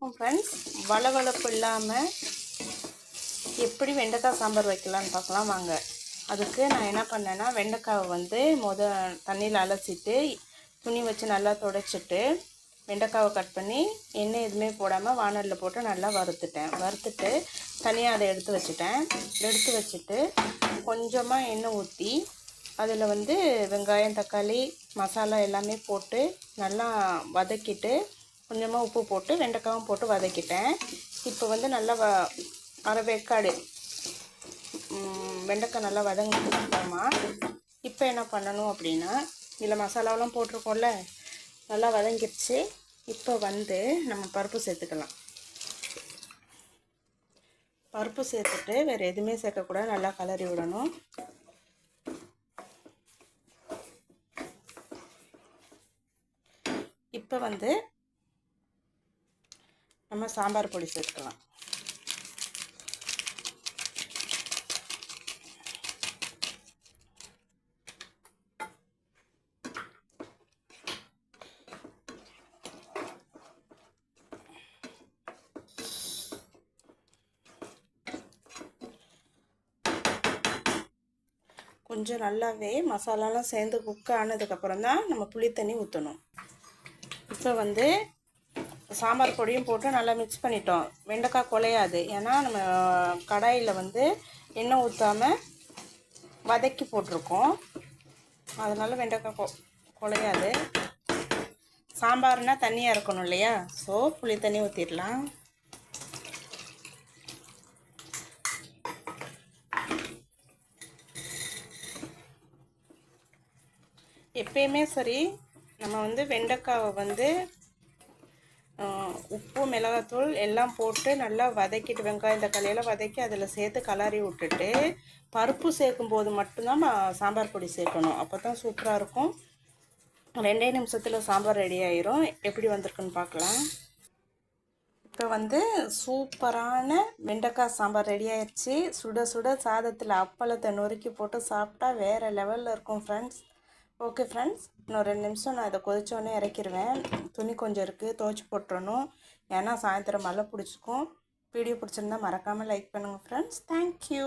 வணக்கம் ஃப்ரெண்ட்ஸ். வளவளப்பு இல்லாமல் எப்படி வெண்டைக்காய் சாம்பார் வைக்கலான்னு பார்க்கலாம் வாங்க. அதுக்கு நான் என்ன பண்ணேன்னா, வெண்டைக்காவை வந்து தண்ணியில் அலசிட்டு துணி வச்சு நல்லா துடைச்சிட்டு வெண்டைக்காவை கட் பண்ணி எண்ணெய் எதுவுமே போடாமல் வானலில் போட்டு நல்லா வறுத்துட்டு தனியாக அதை எடுத்து வச்சுட்டு கொஞ்சமாக எண்ணெய் ஊற்றி அதில் வந்து வெங்காயம், தக்காளி, மசாலா எல்லாமே போட்டு நல்லா வதக்கிட்டு கொஞ்சமாக உப்பு போட்டு வெண்டைக்காயும் போட்டு வதக்கிட்டேன். இப்போ வந்து நல்லா அரை வேக்காடு வெண்டைக்காய் நல்லா வதங்கினதுக்கு அப்புறமா இப்போ என்ன பண்ணணும் அப்படின்னா, இதில் மசாலாவெலாம் போட்டிருக்கோம்ல, நல்லா வதங்கிடுச்சு. இப்போ வந்து நம்ம பருப்பு சேர்த்துக்கலாம். பருப்பு சேர்த்துட்டு வேறு எதுவுமே சேர்க்கக்கூடாது, நல்லா கலரி விடணும். இப்போ வந்து நம்ம சாம்பார் பொடி சேர்த்துக்கலாம். கொஞ்சம் நல்லாவே மசாலாலாம் சேர்ந்து குக் ஆனதுக்கப்புறம் தான் நம்ம புளி தண்ணி ஊற்றணும். இப்போ வந்து சாம்பார் பொடியும் போட்டு நல்லா மிக்ஸ் பண்ணிட்டோம். வெண்டைக்காய் குலையாது, ஏன்னா நம்ம கடாயில் வந்து எண்ணெய் ஊற்றாமல் வதக்கி போட்டிருக்கோம். அதனால் வெண்டைக்காய் குலையாது. சாம்பார்னால் தண்ணியாக இருக்கணும் இல்லையா, ஸோ புளி தண்ணி ஊற்றிடலாம். எப்பயுமே சரி, நம்ம வந்து வெண்டைக்காவை வந்து உப்பு, மிளகாத்தூள் எல்லாம் போட்டு நல்லா வதக்கிட்டு வெங்காயம், தக்காளியெல்லாம் வதக்கி அதில் சேர்த்து கலரி விட்டுட்டு பருப்பு சேர்க்கும் போது மட்டும்தான் சாம்பார் பொடி சேர்க்கணும். அப்போ தான் சூப்பராக இருக்கும். 2 நிமிஷத்தில் சாம்பார் ரெடி ஆயிரும். எப்படி வந்திருக்குன்னு பார்க்கலாம். இப்போ வந்து சூப்பரான வெண்டைக்காய் சாம்பார் ரெடி ஆயிடுச்சு. சுட சுட சாதத்தில் அப்பளத்தை நொறுக்கி போட்டு சாப்பிட்டா வேறு லெவலில் இருக்கும் ஃப்ரெண்ட்ஸ். ஓகே ஃப்ரெண்ட்ஸ், இன்னும் 2 நிமிஷம் நான் இதை கொதிச்சோடனே இறக்கிடுவேன். துணி கொஞ்சம் இருக்குது, துவைச்சி போட்டுறணும். ஏன்னா சாயந்தரம் மழை பிடிச்சிக்கும். வீடியோ பிடிச்சிருந்தா மறக்காமல் லைக் பண்ணுங்கள் ஃப்ரெண்ட்ஸ். தேங்க்யூ.